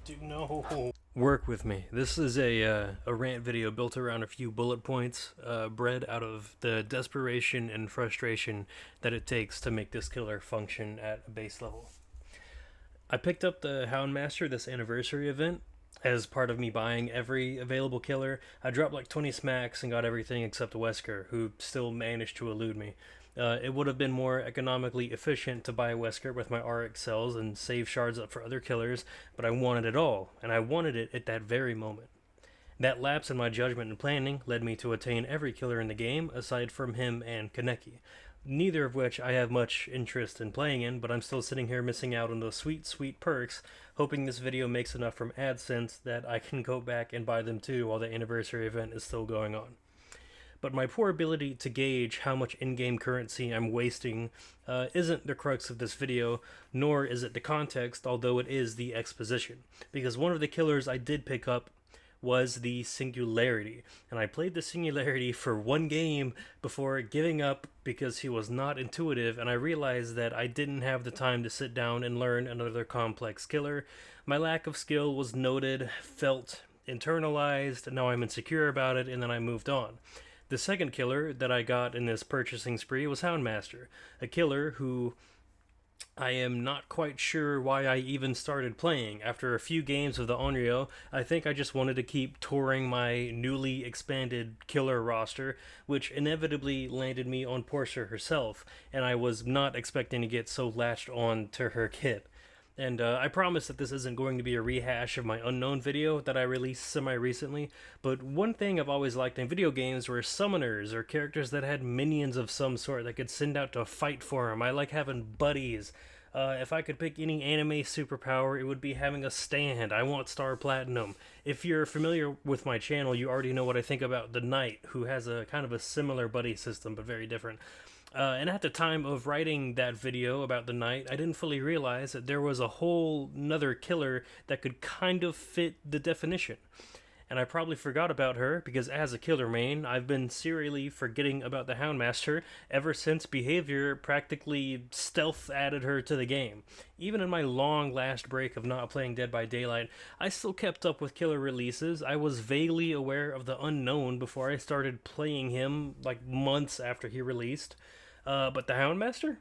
Dude, no. Work with me. This is a rant video built around a few bullet points, bred out of the desperation and frustration that it takes to make this killer function at a base level. I picked up the Houndmaster this anniversary event as part of me buying every available killer. I dropped like 20 smacks and got everything except Wesker, who still managed to elude me. It would have been more economically efficient to buy Wesker with my RX cells and save shards up for other killers, but I wanted it all, and I wanted it at that very moment. That lapse in my judgment and planning led me to attain every killer in the game, aside from him and Kaneki, neither of which I have much interest in playing in, but I'm still sitting here missing out on those sweet, sweet perks, hoping this video makes enough from AdSense that I can go back and buy them too while the anniversary event is still going on. But my poor ability to gauge how much in-game currency I'm wasting isn't the crux of this video, nor is it the context, although it is the exposition. Because one of the killers I did pick up was the Singularity, and I played the Singularity for one game before giving up because he was not intuitive, and I realized that I didn't have the time to sit down and learn another complex killer. My lack of skill was noted, felt, internalized, and now I'm insecure about it, and then I moved on. The second killer that I got in this purchasing spree was Houndmaster, a killer who I am not quite sure why I even started playing. After a few games of the Onryo, I think I just wanted to keep touring my newly expanded killer roster, which inevitably landed me on Portia herself, and I was not expecting to get so latched on to her kit. And I promise that this isn't going to be a rehash of my Unknown video that I released semi-recently, but one thing I've always liked in video games were summoners, or characters that had minions of some sort that could send out to fight for them. I like having buddies. If I could pick any anime superpower, it would be having a stand. I want Star Platinum. If you're familiar with my channel, you already know what I think about the Knight, who has a kind of a similar buddy system, but very different. And at the time of writing that video about the Knight, I didn't fully realize that there was a whole nother killer that could kind of fit the definition. And I probably forgot about her, because as a killer main, I've been serially forgetting about the Houndmaster ever since behavior practically stealth added her to the game. Even in my long last break of not playing Dead by Daylight, I still kept up with killer releases. I was vaguely aware of the Unknown before I started playing him, like months after he released. But the Houndmaster?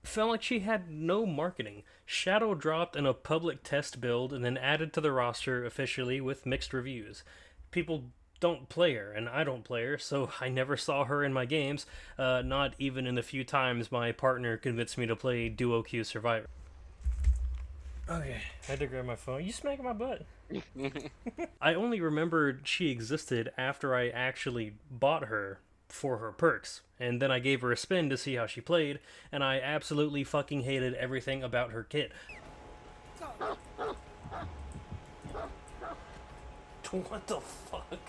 Felt like she had no marketing. Shadow dropped in a public test build and then added to the roster officially with mixed reviews. People don't play her, and I don't play her, so I never saw her in my games, not even in the few times my partner convinced me to play Duo Q Survivor. Okay, I had to grab my phone. You smacking my butt. I only remembered she existed after I actually bought her for her perks, and then I gave her a spin to see how she played, and I absolutely fucking hated everything about her kit. What the fuck?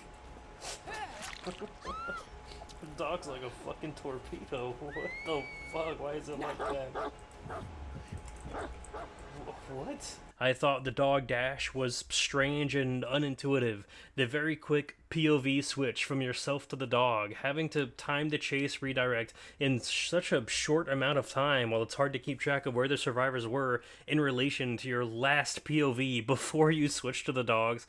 The dog's like a fucking torpedo. What the fuck? Why is it like that? What? I thought the dog dash was strange and unintuitive. The very quick POV switch from yourself to the dog, having to time the chase redirect in such a short amount of time while it's hard to keep track of where the survivors were in relation to your last POV before you switch to the dogs.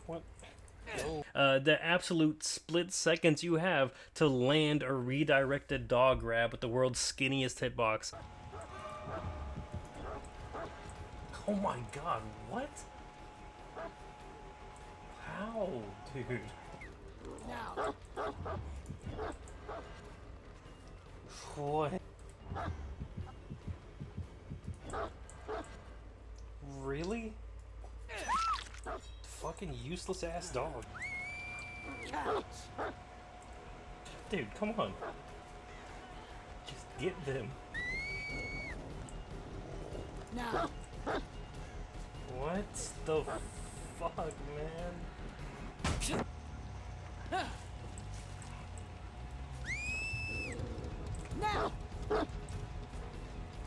What? The absolute split seconds you have to land a redirected dog grab with the world's skinniest hitbox. Oh my god, what? How, dude? Now. What? Really? Fucking useless ass dog. Dude, come on. Just get them. Now. What the fuck, man? Now.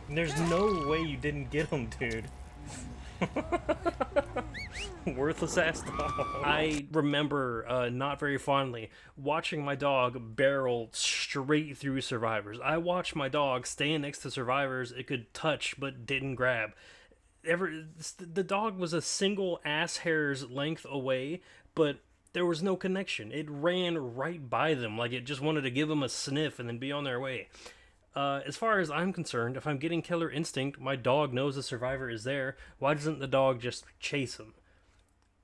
There's no way you didn't get him, dude. Worthless ass dog. I remember not very fondly watching my dog barrel straight straight through survivors. I watched my dog stand next to survivors it could touch but didn't grab. The dog was a single ass hair's length away, but there was no connection. It ran right by them like it just wanted to give them a sniff and then be on their way. As far as I'm concerned, if I'm getting killer instinct, my dog knows the survivor is there. Why doesn't the dog just chase him?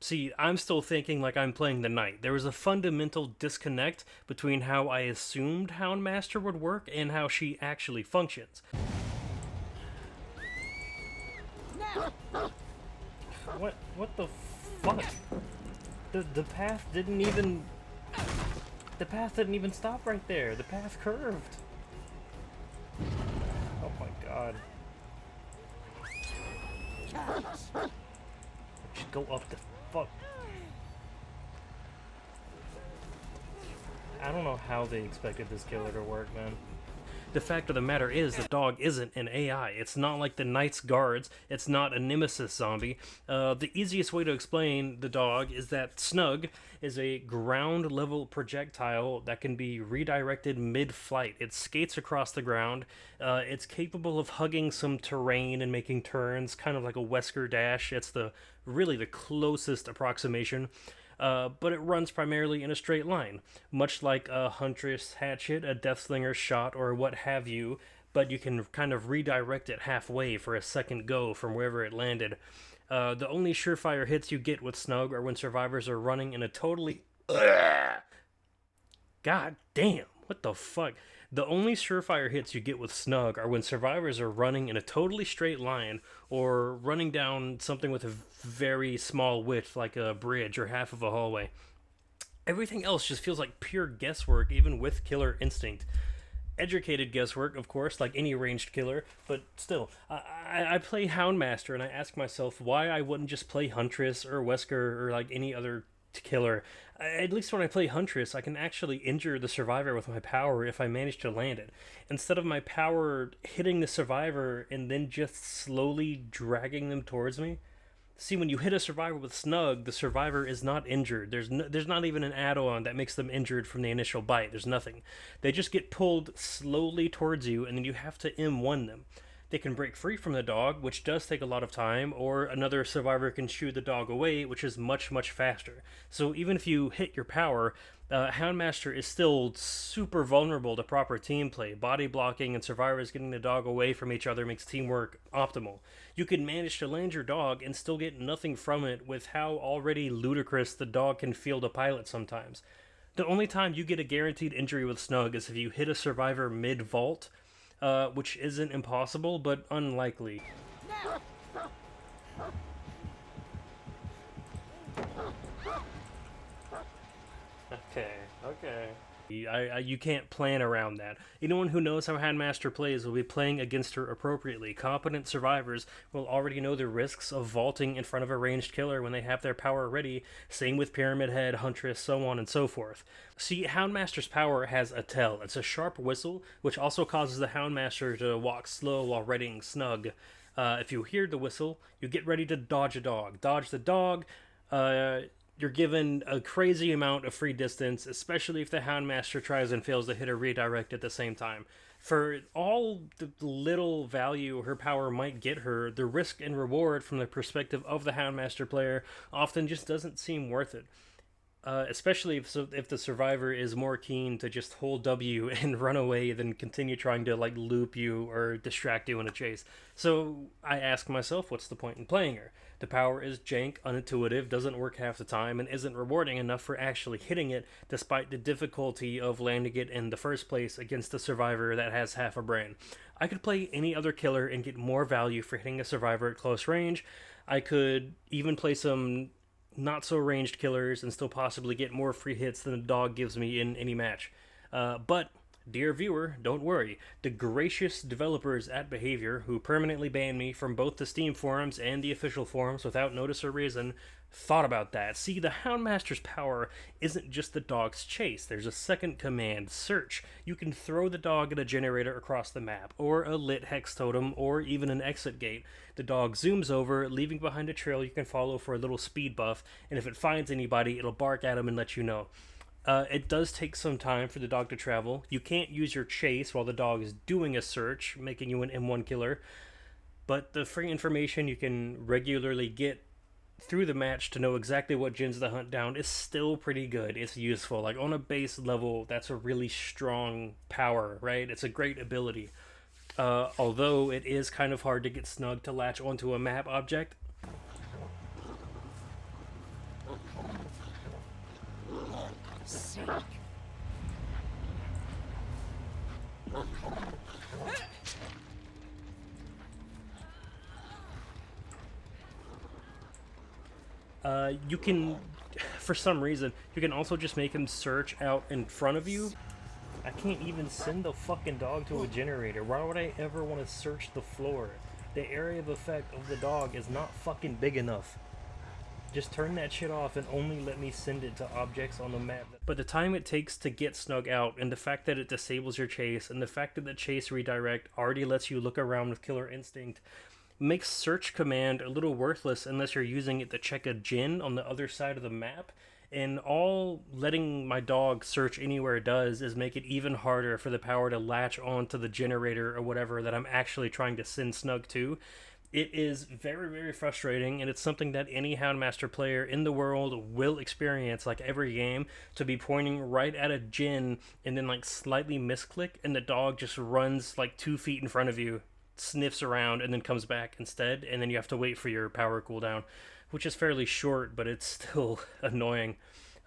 See, I'm still thinking like I'm playing the knight. There was a fundamental disconnect between how I assumed Houndmaster would work and how she actually functions. What the fuck? The path didn't even... The path didn't even stop right there. The path curved. Oh my god. Just go up the fuck. I don't know how they expected this killer to work, man. The fact of the matter is, the dog isn't an AI. It's not like the Knight's Guards. It's not a Nemesis zombie. The easiest way to explain the dog is that Snug is a ground-level projectile that can be redirected mid-flight. It skates across the ground. It's capable of hugging some terrain and making turns, kind of like a Wesker dash. It's really the closest approximation. But it runs primarily in a straight line, much like a Huntress hatchet, a Deathslinger shot, or what have you, but you can kind of redirect it halfway for a second go from wherever it landed. The only surefire hits you get with Snug are when survivors are running in a totally... God damn, what the fuck? The only surefire hits you get with Snug are when survivors are running in a totally straight line or running down something with a very small width like a bridge or half of a hallway. Everything else just feels like pure guesswork even with killer instinct. Educated guesswork, of course, like any ranged killer, but still, I play Houndmaster and I ask myself why I wouldn't just play Huntress or Wesker or like any other killer. At least when I play Huntress, I can actually injure the survivor with my power if I manage to land it. Instead of my power hitting the survivor and then just slowly dragging them towards me. See, when you hit a survivor with Snug, the survivor is not injured. There's not even an add-on that makes them injured from the initial bite. There's nothing. They just get pulled slowly towards you, and then you have to M1 them. They can break free from the dog, which does take a lot of time, or another survivor can shoo the dog away, which is much, much faster. So even if you hit your power, Houndmaster is still super vulnerable to proper team play. Body blocking and survivors getting the dog away from each other makes teamwork optimal. You can manage to land your dog and still get nothing from it with how already ludicrous the dog can field a pilot sometimes. The only time you get a guaranteed injury with Snug is if you hit a survivor mid-vault, which isn't impossible, but unlikely. Okay. You can't plan around that. Anyone who knows how Houndmaster plays will be playing against her appropriately. Competent survivors will already know the risks of vaulting in front of a ranged killer when they have their power ready. Same with Pyramid Head, Huntress, so on and so forth. See, Houndmaster's power has a tell. It's a sharp whistle, which also causes the Houndmaster to walk slow while readying Snug. If you hear the whistle, you get ready to dodge a dog. Dodge the dog, you're given a crazy amount of free distance, especially if the Houndmaster tries and fails to hit a redirect at the same time. For all the little value her power might get her, the risk and reward from the perspective of the Houndmaster player often just doesn't seem worth it. Especially if the survivor is more keen to just hold W and run away than continue trying to like loop you or distract you in a chase. So I ask myself, what's the point in playing her? The power is jank, unintuitive, doesn't work half the time, and isn't rewarding enough for actually hitting it, despite the difficulty of landing it in the first place against a survivor that has half a brain. I could play any other killer and get more value for hitting a survivor at close range. I could even play some not so ranged killers and still possibly get more free hits than a dog gives me in any match. But dear viewer, don't worry. The gracious developers at Behavior, who permanently banned me from both the Steam forums and the official forums without notice or reason, thought about that. See, the Houndmaster's power isn't just the dog's chase. There's a second command, search. You can throw the dog at a generator across the map, or a lit hex totem, or even an exit gate. The dog zooms over, leaving behind a trail you can follow for a little speed buff, and if it finds anybody, it'll bark at them and let you know. It does take some time for the dog to travel. You can't use your chase while the dog is doing a search, making you an M1 killer. But the free information you can regularly get through the match to know exactly what gens to hunt down is still pretty good. It's useful. Like on a base level, that's a really strong power, right? It's a great ability. Although it is kind of hard to get snug to latch onto a map object. You can, for some reason, you can also just make him search out in front of you. I can't even send the fucking dog to a generator. Why would I ever want to search the floor? The area of effect of the dog is not fucking big enough. Just turn that shit off and only let me send it to objects on the map. But the time it takes to get snug out, and the fact that it disables your chase, and the fact that the chase redirect already lets you look around with killer instinct, makes search command a little worthless unless you're using it to check a gen on the other side of the map. And all letting my dog search anywhere does is make it even harder for the power to latch onto the generator or whatever that I'm actually trying to send snug to. It is very, very frustrating, and it's something that any Houndmaster player in the world will experience, like every game, to be pointing right at a gen and then like slightly misclick, and the dog just runs like 2 feet in front of you, sniffs around, and then comes back instead, and then you have to wait for your power cooldown, which is fairly short, but it's still annoying.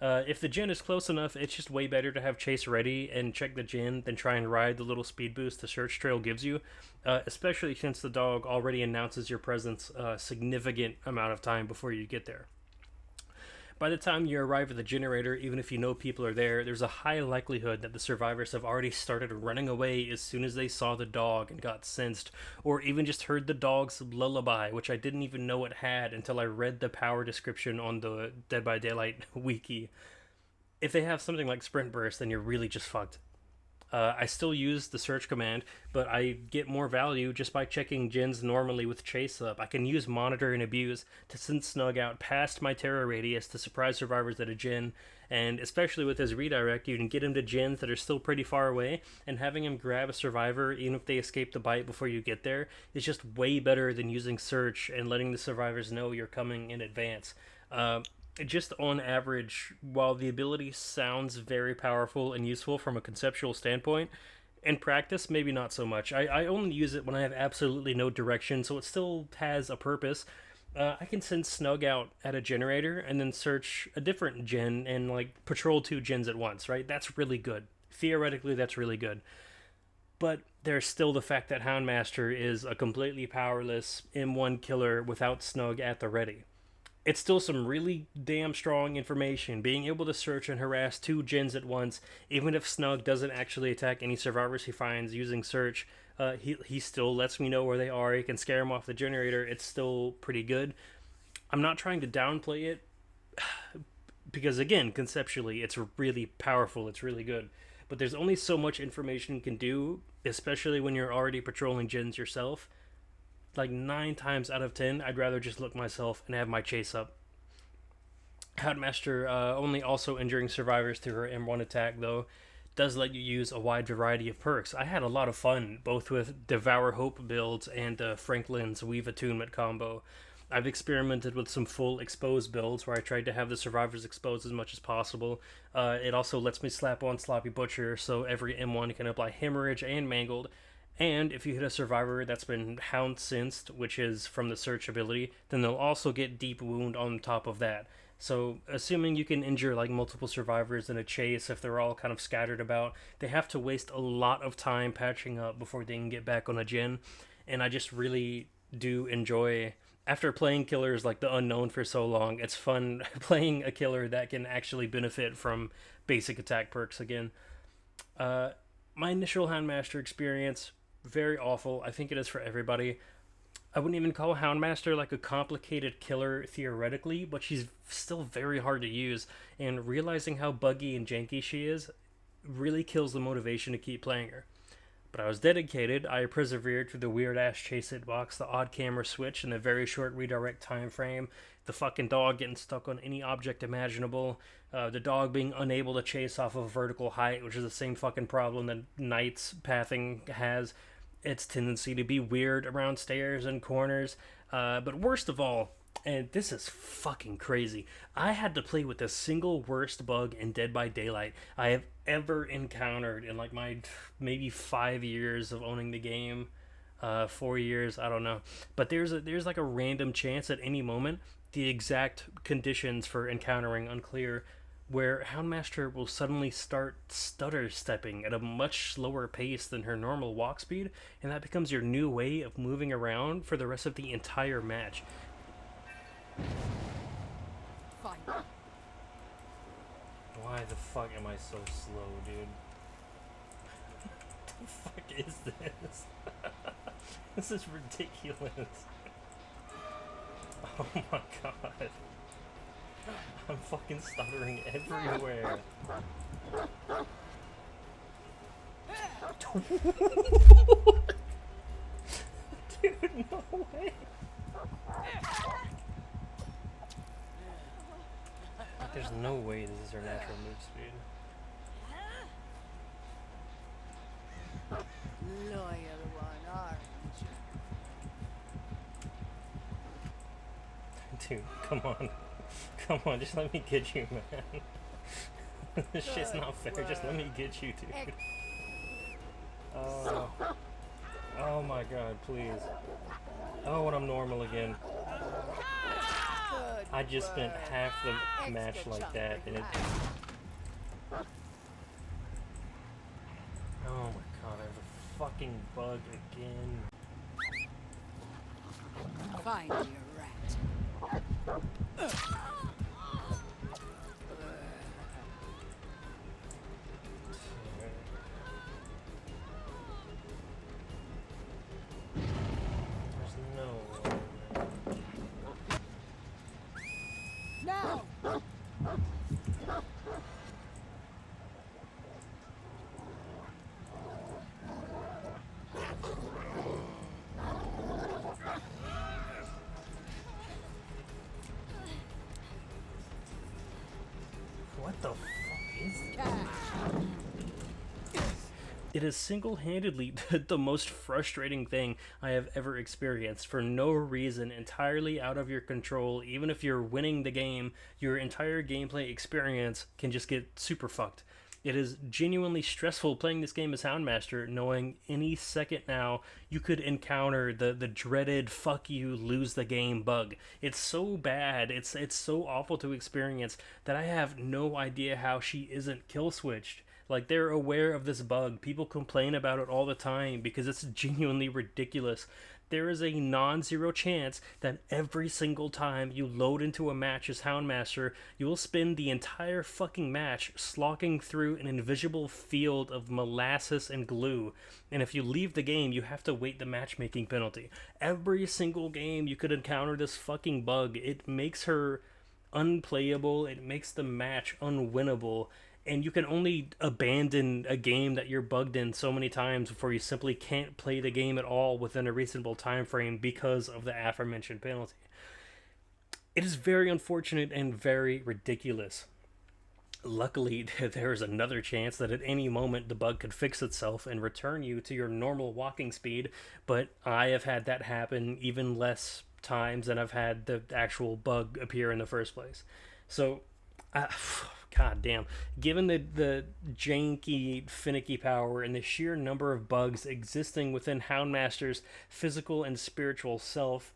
If the gen is close enough, it's just way better to have chase ready and check the gen than try and ride the little speed boost the search trail gives you, especially since the dog already announces your presence a significant amount of time before you get there. By the time you arrive at the generator, even if you know people are there, there's a high likelihood that the survivors have already started running away as soon as they saw the dog and got sensed, or even just heard the dog's lullaby, which I didn't even know it had until I read the power description on the Dead by Daylight wiki. If they have something like Sprint Burst, then you're really just fucked. I still use the search command, but I get more value just by checking gens normally with chase up. I can use monitor and abuse to send snug out past my terror radius to surprise survivors at a gen, and especially with his redirect, you can get him to gens that are still pretty far away, and having him grab a survivor even if they escape the bite before you get there is just way better than using search and letting the survivors know you're coming in advance. Just on average, while the ability sounds very powerful and useful from a conceptual standpoint, in practice, maybe not so much. I only use it when I have absolutely no direction, so it still has a purpose. I can send snug out at a generator and then search a different gen and like patrol 2 gens at once, right? That's really good. Theoretically, that's really good. But there's still the fact that Houndmaster is a completely powerless M1 killer without snug at the ready. It's still some really damn strong information. Being able to search and harass 2 gens at once, even if Snug doesn't actually attack any survivors he finds using search, he still lets me know where they are. He can scare them off the generator. It's still pretty good. I'm not trying to downplay it, because again, conceptually, it's really powerful. It's really good. But there's only so much information you can do, especially when you're already patrolling gens yourself. Like 9 times out of 10, I'd rather just look myself and have my chase up. Houndmaster, only also injuring survivors through her M1 attack, though, does let you use a wide variety of perks. I had a lot of fun, both with Devour Hope builds and Franklin's Weave Attunement combo. I've experimented with some full exposed builds where I tried to have the survivors exposed as much as possible. It also lets me slap on Sloppy Butcher, so every M1 can apply Hemorrhage and Mangled. And if you hit a survivor that's been Hound Sensed, which is from the search ability, then they'll also get Deep Wound on top of that. So, assuming you can injure like multiple survivors in a chase if they're all kind of scattered about, they have to waste a lot of time patching up before they can get back on a gen. And I just really do enjoy, after playing killers like the Unknown for so long, it's fun playing a killer that can actually benefit from basic attack perks again. My initial Houndmaster experience, very awful. I think it is for everybody. I wouldn't even call Houndmaster like a complicated killer theoretically, but she's still very hard to use, and realizing how buggy and janky she is really kills the motivation to keep playing her. But I was dedicated. I persevered through the weird-ass chase hitbox, the odd camera switch, and the very short redirect time frame, the fucking dog getting stuck on any object imaginable, the dog being unable to chase off of vertical height, which is the same fucking problem that Knight's pathing has. Its tendency to be weird around stairs and corners. But worst of all, and this is fucking crazy, I had to play with the single worst bug in Dead by Daylight I have ever encountered in like my maybe 5 years of owning the game. 4 years, I don't know. But there's like a random chance at any moment, the exact conditions for encountering unclear, where Houndmaster will suddenly start stutter stepping at a much slower pace than her normal walk speed, and that becomes your new way of moving around for the rest of the entire match. Fine. Why the fuck am I so slow, dude? What the fuck is this? This is ridiculous. Oh my god. I'm fucking stuttering everywhere. Dude, no way. There's no way this is her natural move speed. Loyal one, aren't you? Dude, come on. Come on, just let me get you, man. This shit's not fair, just let me get you, dude. Oh. Oh my god, please. Oh, and I'm normal again. I just spent half the match like that, and it... Oh my god, there's a fucking bug again. Find your rat. There's no way. Now! What the fuck is this? It is single-handedly the most frustrating thing I have ever experienced, for no reason, entirely out of your control. Even if you're winning the game, your entire gameplay experience can just get super fucked. It is genuinely stressful playing this game as Houndmaster, knowing any second now you could encounter the dreaded fuck you, lose the game bug. It's so bad, it's so awful to experience that I have no idea how she isn't kill switched. Like, they're aware of this bug. People complain about it all the time because it's genuinely ridiculous. There is a non-zero chance that every single time you load into a match as Houndmaster, you will spend the entire fucking match slocking through an invisible field of molasses and glue. And if you leave the game, you have to wait the matchmaking penalty. Every single game you could encounter this fucking bug. It makes her unplayable. It makes the match unwinnable. And you can only abandon a game that you're bugged in so many times before you simply can't play the game at all within a reasonable time frame because of the aforementioned penalty. It is very unfortunate and very ridiculous. Luckily, there is another chance that at any moment the bug could fix itself and return you to your normal walking speed, but I have had that happen even less times than I've had the actual bug appear in the first place. So, god damn. Given the janky, finicky power and the sheer number of bugs existing within Houndmaster's physical and spiritual self,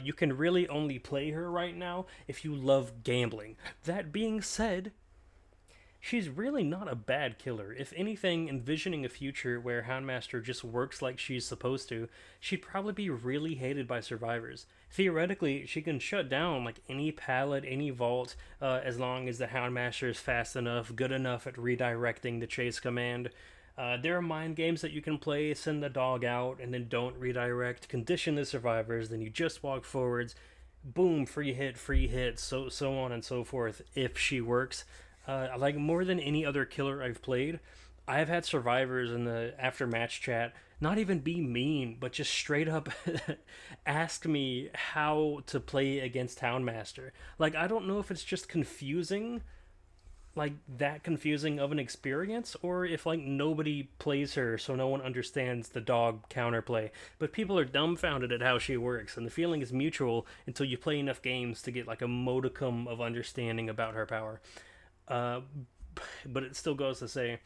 you can really only play her right now if you love gambling. That being said, she's really not a bad killer. If anything, envisioning a future where Houndmaster just works like she's supposed to, she'd probably be really hated by survivors. Theoretically, she can shut down like any pallet, any vault, as long as the Houndmaster is fast enough, good enough at redirecting the chase command. There are mind games that you can play, send the dog out, and then don't redirect, condition the survivors, then you just walk forwards, boom, free hit, so on and so forth, if she works. Like, more than any other killer I've played, I've had survivors in the after match chat not even be mean, but just straight up ask me how to play against Houndmaster. Like, I don't know if it's just confusing, like that confusing of an experience, or if like nobody plays her so no one understands the dog counterplay, but people are dumbfounded at how she works, and the feeling is mutual until you play enough games to get like a modicum of understanding about her power. uh, but it still goes to say,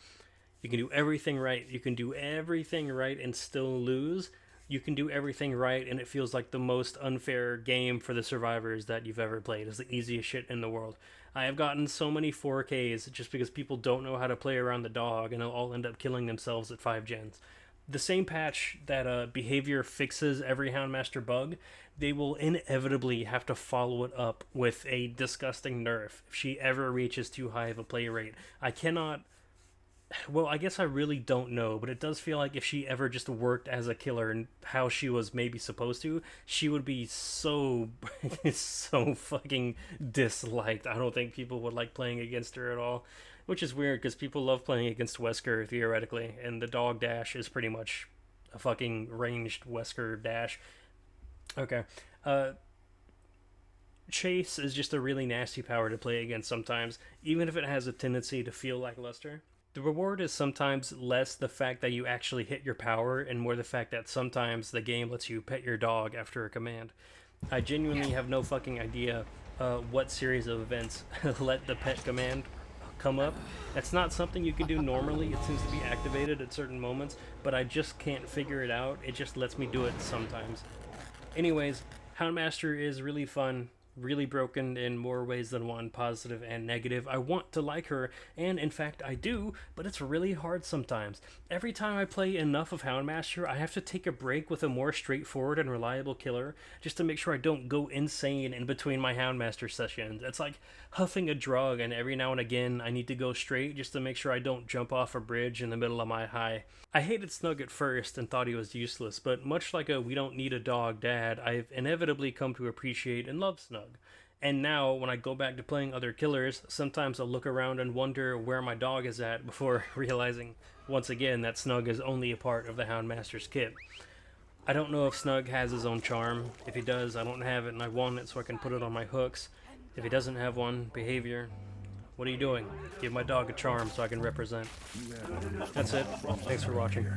you can do everything right, you can do everything right and still lose. You can do everything right and it feels like the most unfair game for the survivors that you've ever played. It's the easiest shit in the world. I have gotten so many 4Ks just because people don't know how to play around the dog and they'll all end up killing themselves at 5 gens. The same patch that behavior fixes every Houndmaster bug, they will inevitably have to follow it up with a disgusting nerf if she ever reaches too high of a play rate. I cannot, well, I guess I really don't know, but it does feel like if she ever just worked as a killer and how she was maybe supposed to, she would be so so fucking disliked. I don't think people would like playing against her at all, which is weird because people love playing against Wesker theoretically, and the dog dash is pretty much a fucking ranged Wesker dash. Okay. Uh, Chase is just a really nasty power to play against sometimes, even if it has a tendency to feel lackluster. The reward is sometimes less the fact that you actually hit your power and more the fact that sometimes the game lets you pet your dog after a command. I genuinely have no fucking idea what series of events let the pet command come up. That's not something you can do normally. It seems to be activated at certain moments, but I just can't figure it out. It just lets me do it sometimes. Anyways, Houndmaster is really fun, really broken in more ways than one, positive and negative. I want to like her, and in fact I do, but it's really hard sometimes. Every time I play enough of Houndmaster, I have to take a break with a more straightforward and reliable killer, just to make sure I don't go insane in between my Houndmaster sessions. It's like huffing a drug, and every now and again I need to go straight just to make sure I don't jump off a bridge in the middle of my high. I hated Snug at first and thought he was useless, but much like a we don't need a dog dad, I've inevitably come to appreciate and love Snug. And now, when I go back to playing other killers, sometimes I'll look around and wonder where my dog is at before realizing, once again, that Snug is only a part of the Houndmaster's kit. I don't know if Snug has his own charm. If he does, I don't have it and I want it so I can put it on my hooks. If he doesn't have one, behavior. What are you doing? Give my dog a charm so I can represent. That's it. Thanks for watching.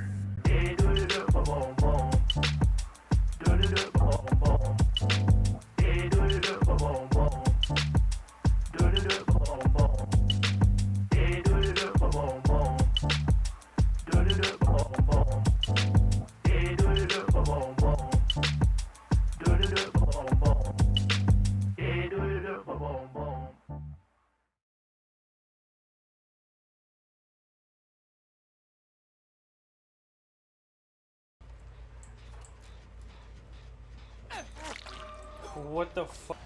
What the fuck?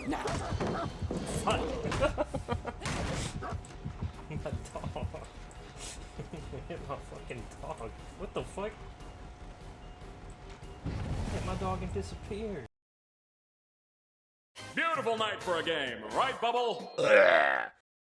Now. Fuck. My dog. Hit my fucking dog. What the fuck? Hit my dog and disappeared. Beautiful night for a game, right, Bubble?